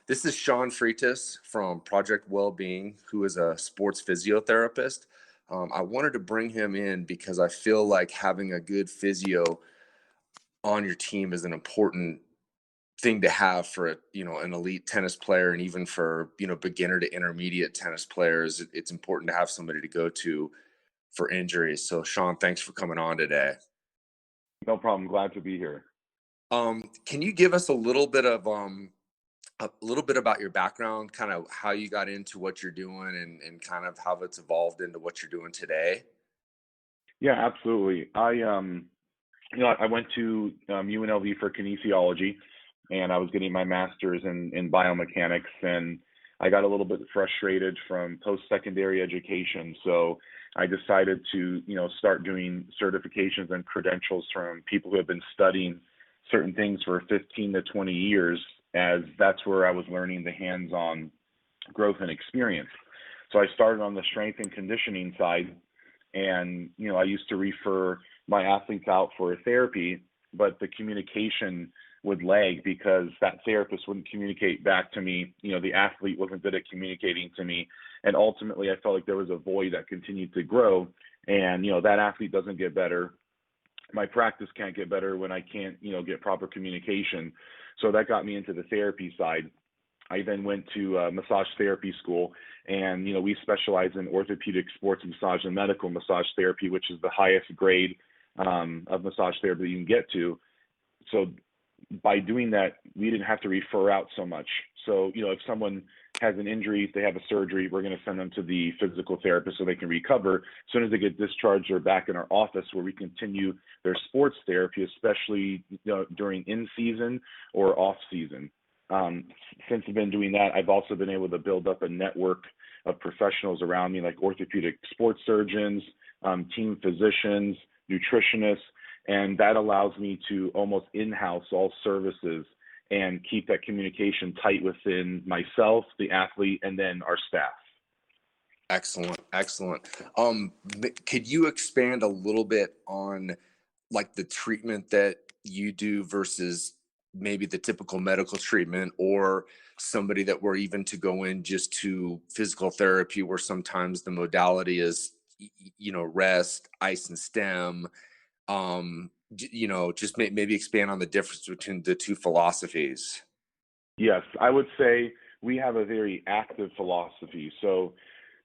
This is Sean Freitas from Project Wellbeing, who is a sports physiotherapist. I wanted to bring him in because I feel like having a good physio on your team is an important thing to have for an elite tennis player, and even for beginner to intermediate tennis players. It's important to have somebody to go to for injuries. So Sean, thanks for coming on today. No problem. Glad to be here. Can you give us a little bit about your background, kind of how you got into what you're doing, and kind of how it's evolved into what you're doing today? Yeah, absolutely. I went to UNLV for kinesiology, and I was getting my master's in biomechanics, and I got a little bit frustrated from post-secondary education. So I decided to, start doing certifications and credentials from people who have been studying certain things for 15 to 20 years, as that's where I was learning the hands-on growth and experience. So I started on the strength and conditioning side, and, I used to refer my athletes out for therapy, but the communication would lag because that therapist wouldn't communicate back to me. The athlete wasn't good at communicating to me. And ultimately, I felt like there was a void that continued to grow. And, that athlete doesn't get better. My practice can't get better when I can't, get proper communication. So that got me into the therapy side. I then went to massage therapy school, and, we specialize in orthopedic sports massage and medical massage therapy, which is the highest grade of massage therapy that you can get to. So by doing that, we didn't have to refer out so much. So, if someone has an injury, if they have a surgery, we're going to send them to the physical therapist so they can recover. As soon as they get discharged, they're back in our office where we continue their sports therapy, especially during in-season or off-season. Since I've been doing that, I've also been able to build up a network of professionals around me, like orthopedic sports surgeons, team physicians, nutritionists, and that allows me to almost in-house all services and keep that communication tight within myself, the athlete, and then our staff. Excellent. Could you expand a little bit on like the treatment that you do versus maybe the typical medical treatment, or somebody that were even to go in just to physical therapy, where sometimes the modality is, rest, ice and stem, just maybe expand on the difference between the two philosophies? Yes, I would say we have a very active philosophy. So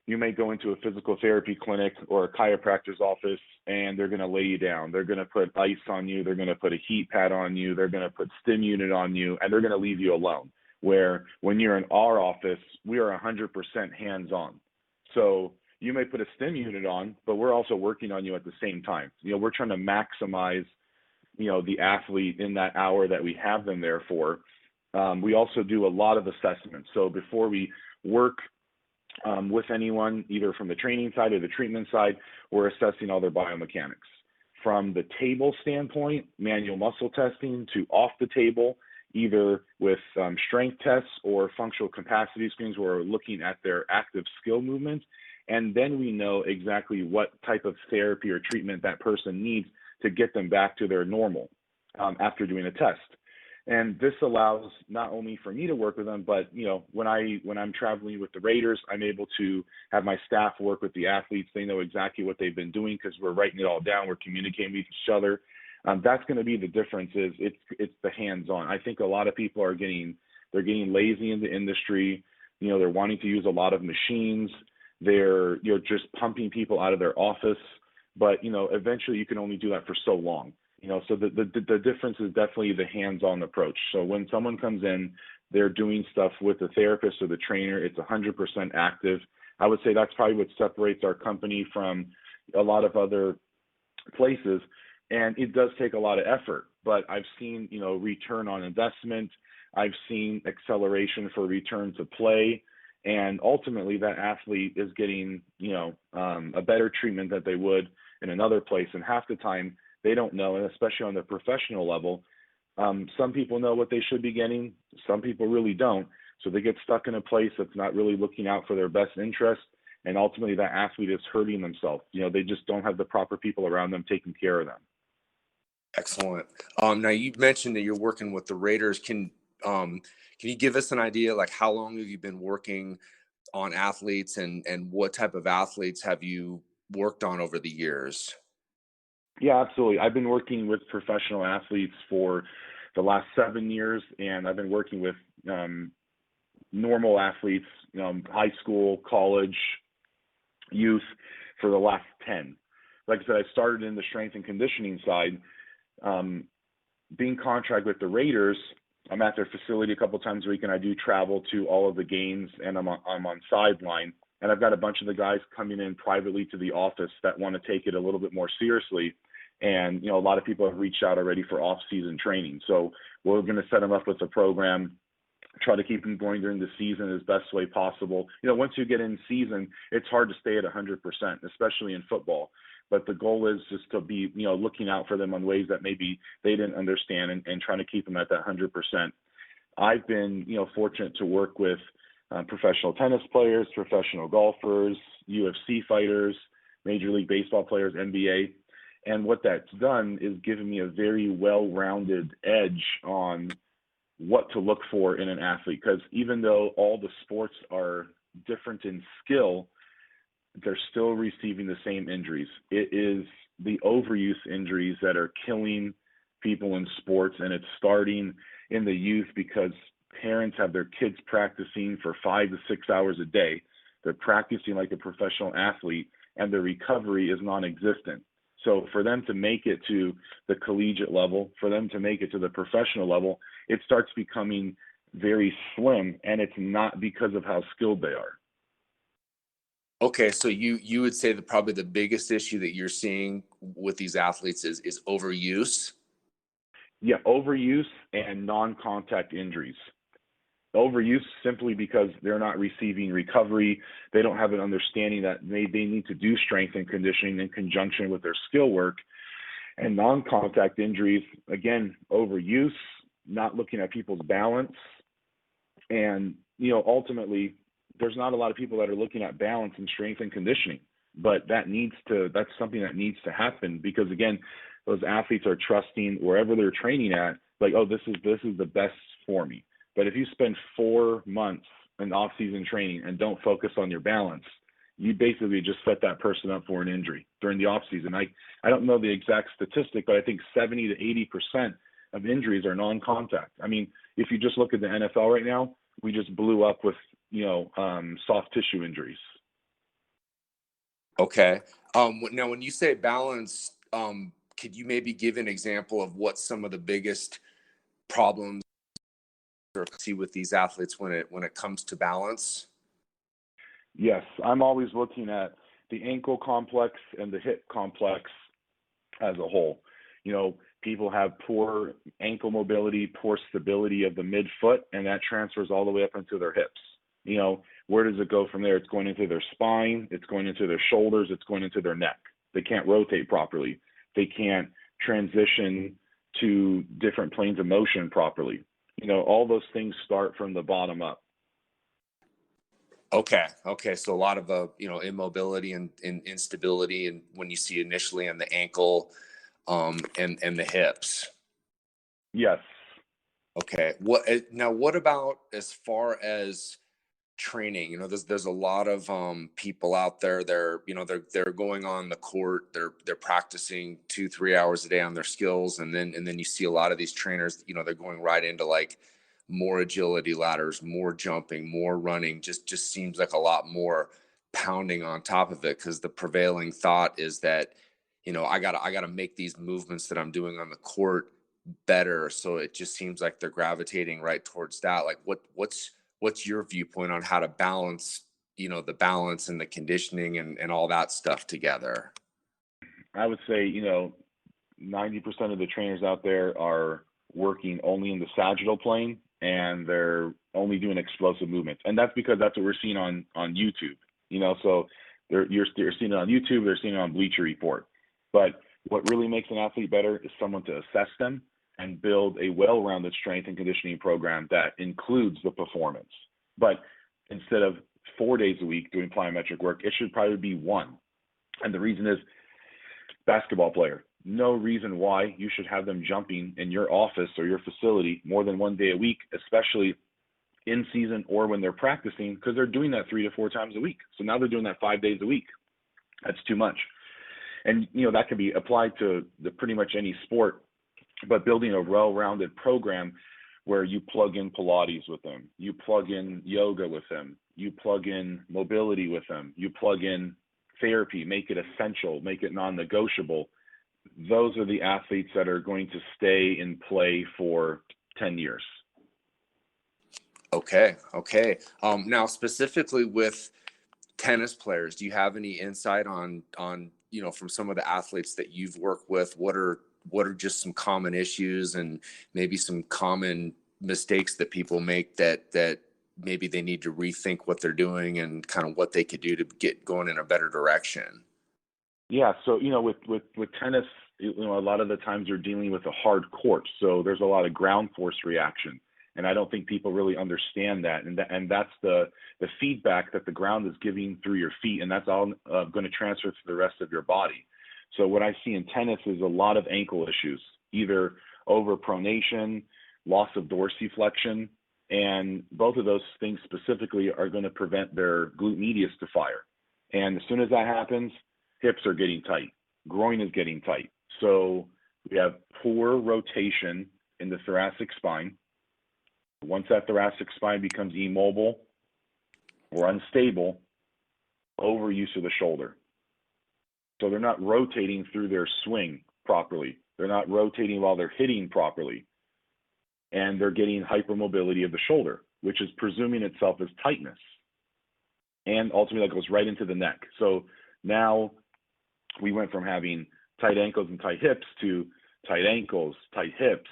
you may go into a physical therapy clinic or a chiropractor's office, and they're going to lay you down. They're going to put ice on you. They're going to put a heat pad on you. They're going to put stim unit on you, and they're going to leave you alone. Where when you're in our office, we are 100% hands-on. So you may put a stim unit on, but we're also working on you at the same time. We're trying to maximize, the athlete in that hour that we have them there for. We also do a lot of assessments. So before we work with anyone, either from the training side or the treatment side, we're assessing all their biomechanics. From the table standpoint, manual muscle testing, to off the table, either with strength tests or functional capacity screens, where we're looking at their active skill movements. And then we know exactly what type of therapy or treatment that person needs to get them back to their normal after doing a test. And this allows not only for me to work with them, but when I'm traveling with the Raiders, I'm able to have my staff work with the athletes. They know exactly what they've been doing because we're writing it all down. We're communicating with each other. That's going to be the difference. Is it's the hands-on. I think a lot of people are getting lazy in the industry. They're wanting to use a lot of machines. They're just pumping people out of their office. But eventually you can only do that for so long. So the difference is definitely the hands-on approach. So when someone comes in, they're doing stuff with the therapist or the trainer. It's 100% active. I would say that's probably what separates our company from a lot of other places. And it does take a lot of effort, but I've seen, return on investment. I've seen acceleration for return to play. And ultimately that athlete is getting, a better treatment that they would in another place. And half the time, they don't know, and especially on the professional level, some people know what they should be getting. Some people really don't. So they get stuck in a place that's not really looking out for their best interest. And ultimately that athlete is hurting themselves. They just don't have the proper people around them taking care of them. Excellent. Now you mentioned that you're working with the Raiders. can you give us an idea, like how long have you been working on athletes, and what type of athletes have you worked on over the years? Yeah, absolutely. I've been working with professional athletes for the last 7 years, and I've been working with normal athletes, high school, college, youth for the last 10. Like I said, I started in the strength and conditioning side. Being contract with the Raiders, I'm at their facility a couple times a week, and I do travel to all of the games, and I'm on sideline. And I've got a bunch of the guys coming in privately to the office that want to take it a little bit more seriously. And, a lot of people have reached out already for off-season training. So we're going to set them up with a program, try to keep them going during the season as best way possible. Once you get in season, it's hard to stay at 100%, especially in football. But the goal is just to be, looking out for them on ways that maybe they didn't understand, and trying to keep them at that 100%. I've been, fortunate to work with professional tennis players, professional golfers, UFC fighters, Major League Baseball players, NBA. And what that's done is given me a very well-rounded edge on what to look for in an athlete. Because even though all the sports are different in skill, they're still receiving the same injuries. It is the overuse injuries that are killing people in sports, and it's starting in the youth because parents have their kids practicing for 5 to 6 hours a day. They're practicing like a professional athlete, and their recovery is non-existent. So for them to make it to the collegiate level, for them to make it to the professional level, it starts becoming very slim, and it's not because of how skilled they are. Okay, so you would say that probably the biggest issue that you're seeing with these athletes is overuse? Yeah, overuse and non-contact injuries. Overuse simply because they're not receiving recovery. They don't have an understanding that they need to do strength and conditioning in conjunction with their skill work. And non-contact injuries, again, overuse, not looking at people's balance. And, ultimately, there's not a lot of people that are looking at balance and strength and conditioning, but that's something that needs to happen, because again, those athletes are trusting wherever they're training at, like, oh, this is the best for me. But if you spend 4 months in off-season training and don't focus on your balance, you basically just set that person up for an injury during the off-season. I don't know the exact statistic, but I think 70 to 80% of injuries are non-contact. I mean, if you just look at the NFL right now, we just blew up with, soft tissue injuries. Okay. Now, when you say balance, could you maybe give an example of what some of the biggest problems or see with these athletes when it comes to balance? Yes, I'm always looking at the ankle complex and the hip complex as a whole. People have poor ankle mobility, poor stability of the midfoot, and that transfers all the way up into their hips. Where does it go from there? It's going into their spine, it's going into their shoulders, it's going into their neck. They can't rotate properly. They can't transition to different planes of motion properly. All those things start from the bottom up. Okay. So a lot of immobility and instability, and when you see initially on the ankle, and the hips. Yes. Okay. What about as far as training? There's a lot of people out there. They're going on the court. They're practicing 2-3 hours a day on their skills, and then you see a lot of these trainers. They're going right into like more agility ladders, more jumping, more running. Just seems like a lot more pounding on top of it, because the prevailing thought is that I gotta make these movements that I'm doing on the court better. So it just seems like they're gravitating right towards that. Like what's your viewpoint on how to balance, the balance and the conditioning and all that stuff together? I would say, 90% of the trainers out there are working only in the sagittal plane, and they're only doing explosive movements. And that's because that's what we're seeing on YouTube, so you're seeing it on YouTube, they're seeing it on Bleacher Report. But what really makes an athlete better is someone to assess them and build a well-rounded strength and conditioning program that includes the performance. But instead of 4 days a week doing plyometric work, it should probably be one. And the reason is, basketball player, no reason why you should have them jumping in your office or your facility more than 1 day a week, especially in season or when they're practicing, because they're doing that 3 to 4 times a week. So now they're doing that 5 days a week. That's too much. And, that can be applied to pretty much any sport, but building a well-rounded program where you plug in Pilates with them, you plug in yoga with them, you plug in mobility with them, you plug in therapy, make it essential, make it non-negotiable. Those are the athletes that are going to stay in play for 10 years. Okay. Now specifically with tennis players, do you have any insight on from some of the athletes that you've worked with, what are just some common issues and maybe some common mistakes that people make that maybe they need to rethink what they're doing and kind of what they could do to get going in a better direction? Yeah, so with tennis, a lot of the times you're dealing with a hard court, so there's a lot of ground force reaction, and I don't think people really understand that, and that's the feedback that the ground is giving through your feet, and that's all going to transfer to the rest of your body. So what I see in tennis is a lot of ankle issues, either overpronation, loss of dorsiflexion, and both of those things specifically are going to prevent their glute medius to fire. And as soon as that happens, hips are getting tight, groin is getting tight. So we have poor rotation in the thoracic spine. Once that thoracic spine becomes immobile or unstable, overuse of the shoulder. So they're not rotating through their swing properly. They're not rotating while they're hitting properly. And they're getting hypermobility of the shoulder, which is presuming itself as tightness. And ultimately that goes right into the neck. So now we went from having tight ankles and tight hips to tight ankles, tight hips,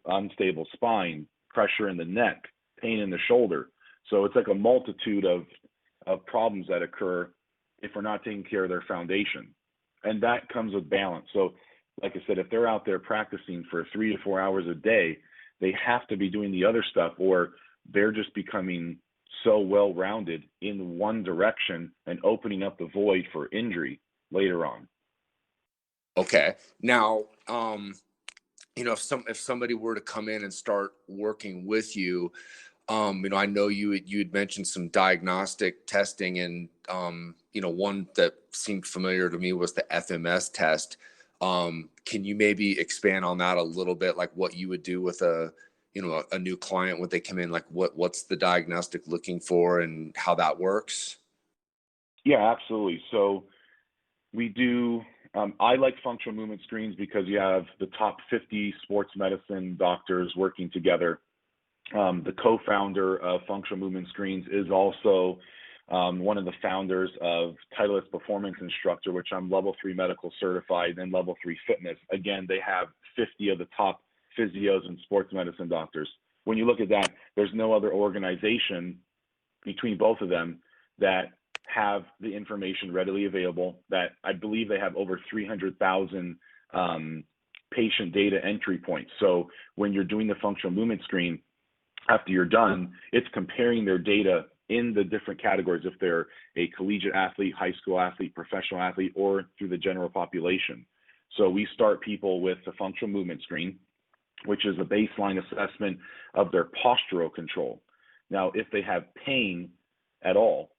unstable spine, pressure in the neck, pain in the shoulder. So it's like a multitude of problems that occur if we're not taking care of their foundation. And that comes with balance. So like I said, if they're out there practicing for 3 to 4 hours a day, they have to be doing the other stuff, or they're just becoming so well-rounded in one direction and opening up the void for injury later on. Okay. Now, if somebody were to come in and start working with you, I know you'd mentioned some diagnostic testing, and one that seemed familiar to me was the FMS test. Can you maybe expand on that a little bit, like what you would do with a new client when they come in, like what's the diagnostic looking for and how that works? Yeah, absolutely. So we do, I like functional movement screens because you have the top 50 sports medicine doctors working together. The co-founder of Functional Movement Screens is also one of the founders of Titleist Performance Instructor, which I'm level 3 medical certified, and level 3 fitness. Again, they have 50 of the top physios and sports medicine doctors. When you look at that, there's no other organization between both of them that have the information readily available. That I believe they have over 300,000 patient data entry points. So when you're doing the functional movement screen, after you're done, it's comparing their data in the different categories, if they're a collegiate athlete, high school athlete, professional athlete, or through the general population. So we start people with the functional movement screen, which is a baseline assessment of their postural control. Now, if they have pain at all,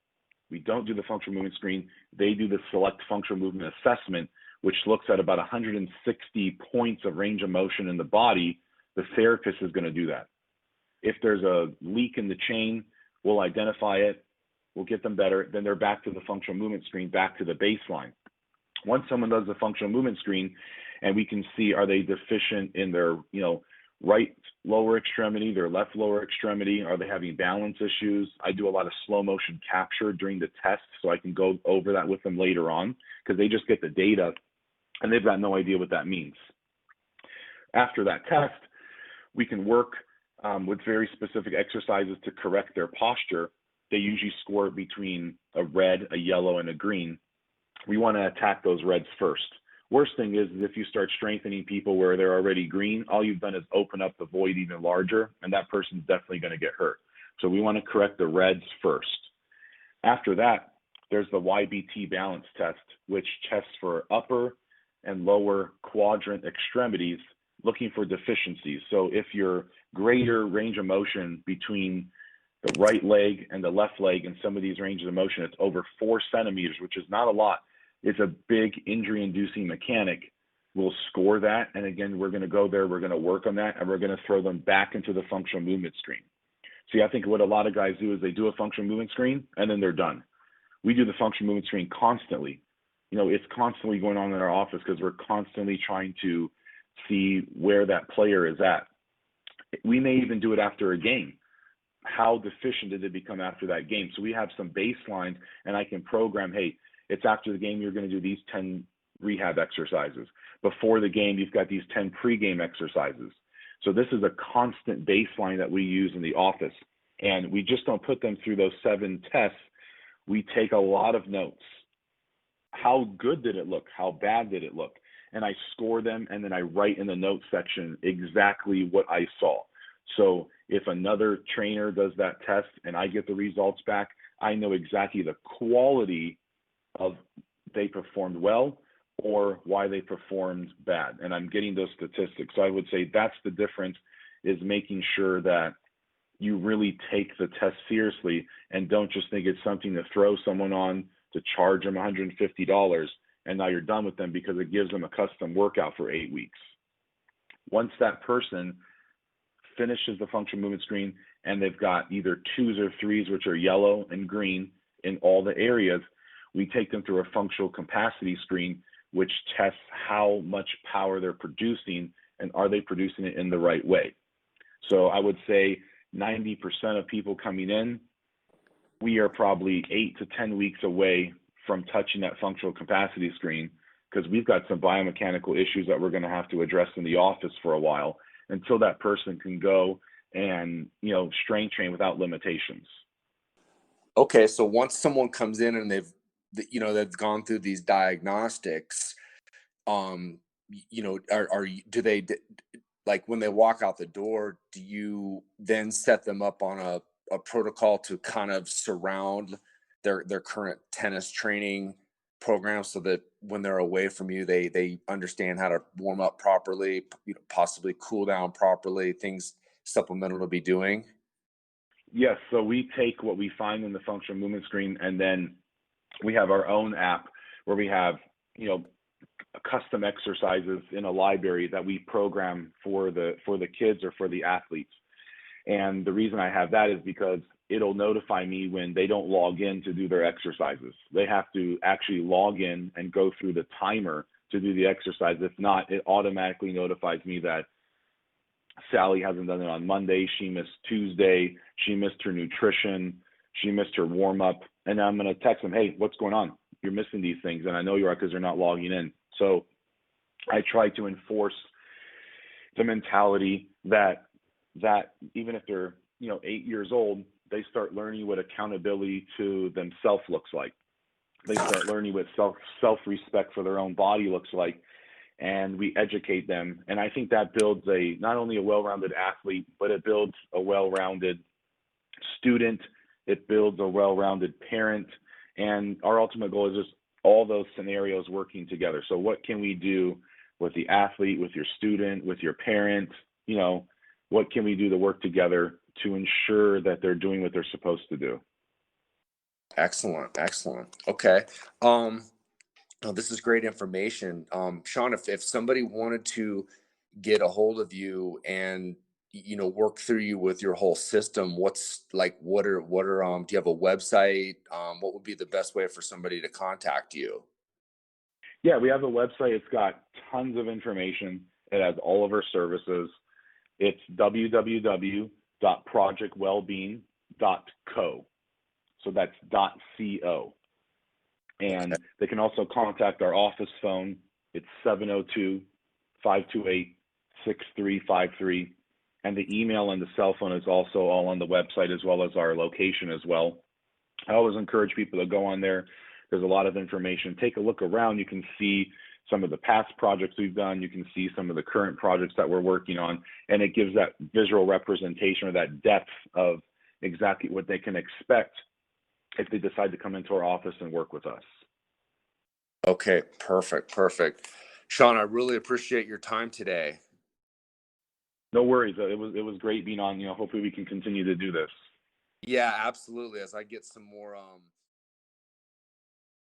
we don't do the functional movement screen. They do the select functional movement assessment, which looks at about 160 points of range of motion in the body. The therapist is going to do that. If there's a leak in the chain, we'll identify it, we'll get them better, then they're back to the functional movement screen, back to the baseline. Once someone does the functional movement screen and we can see, are they deficient in their right lower extremity, their left lower extremity, are they having balance issues? I do a lot of slow motion capture during the test, so I can go over that with them later on, because they just get the data and they've got no idea what that means. After that test, we can work with very specific exercises to correct their posture. They usually score between a red, a yellow, and a green. We want to attack those reds first. Worst thing is if you start strengthening people where they're already green, all you've done is open up the void even larger, and that person's definitely going to get hurt. So we want to correct the reds first. After that, there's the YBT balance test, which tests for upper and lower quadrant extremities looking for deficiencies. So if your greater range of motion between the right leg and the left leg in some of these ranges of motion, it's over 4 centimeters, which is not a lot. It's a big injury-inducing mechanic. We'll score that. And again, we're going to go there, we're going to work on that, and we're going to throw them back into the functional movement screen. See, I think what a lot of guys do is they do a functional movement screen and then they're done. We do the functional movement screen constantly. It's constantly going on in our office because we're constantly trying to see where that player is at. We may even do it after a game. How deficient did it become after that game? So we have some baselines, and I can program, hey, it's after the game, you're going to do these 10 rehab exercises. Before the game, you've got these 10 pregame exercises. So this is a constant baseline that we use in the office. And we just don't put them through those 7 tests. We take a lot of notes. How good did it look? How bad did it look? And I score them, and then I write in the notes section exactly what I saw. So if another trainer does that test and I get the results back, I know exactly the quality of they performed well or why they performed bad. And I'm getting those statistics. So I would say that's the difference, is making sure that you really take the test seriously and don't just think it's something to throw someone on to charge them $150 and now you're done with them because it gives them a custom workout for 8 weeks. Once that person finishes the functional movement screen and they've got either 2s or 3s, which are yellow and green in all the areas, we take them through a functional capacity screen, which tests how much power they're producing and are they producing it in the right way. So I would say 90% of people coming in, we are probably 8 to 10 weeks away from touching that functional capacity screen because we've got some biomechanical issues that we're going to have to address in the office for a while until that person can go and, strength train without limitations. Okay, so once someone comes in and they've gone through these diagnostics, do they, like when they walk out the door, do you then set them up on a protocol to kind of surround their current tennis training program so that when they're away from you, they understand how to warm up properly, possibly cool down properly, things supplemental to be doing? Yes, so we take what we find in the functional movement screen, and then we have our own app where we have, custom exercises in a library that we program for the kids or for the athletes. And the reason I have that is because it'll notify me when they don't log in to do their exercises. They have to actually log in and go through the timer to do the exercise. If not, it automatically notifies me that Sally hasn't done it on Monday. She missed Tuesday. She missed her nutrition. She missed her warm up. And I'm going to text them, hey, what's going on? You're missing these things. And I know you are because they're not logging in. So I try to enforce the mentality that even if they're, 8 years old, they start learning what accountability to themselves looks like. They start learning what self-respect for their own body looks like. And we educate them. And I think that builds not only a well-rounded athlete, but it builds a well-rounded student. It builds a well-rounded parent. And our ultimate goal is just all those scenarios working together. So what can we do with the athlete, with your student, with your parent? What can we do to work together to ensure that they're doing what they're supposed to do? Excellent. Okay. Oh, this is great information. Sean, if somebody wanted to get a hold of you and work through you with your whole system, what are do you have a website? What would be the best way for somebody to contact you? Yeah, we have a website. It's got tons of information. It has all of our services. It's www.projectwellbeing.co. So that's .co. And they can also contact our office phone. It's 702-528-6353. And the email and the cell phone is also all on the website, as well as our location as well. I always encourage people to go on there. There's a lot of information. Take a look around. You can see some of the past projects we've done. You can see some of the current projects that we're working on. And it gives that visual representation or that depth of exactly what they can expect if they decide to come into our office and work with us. Okay, perfect. Sean, I really appreciate your time today. No worries. It was great being on. Hopefully we can continue to do this. Yeah, absolutely. As I get some more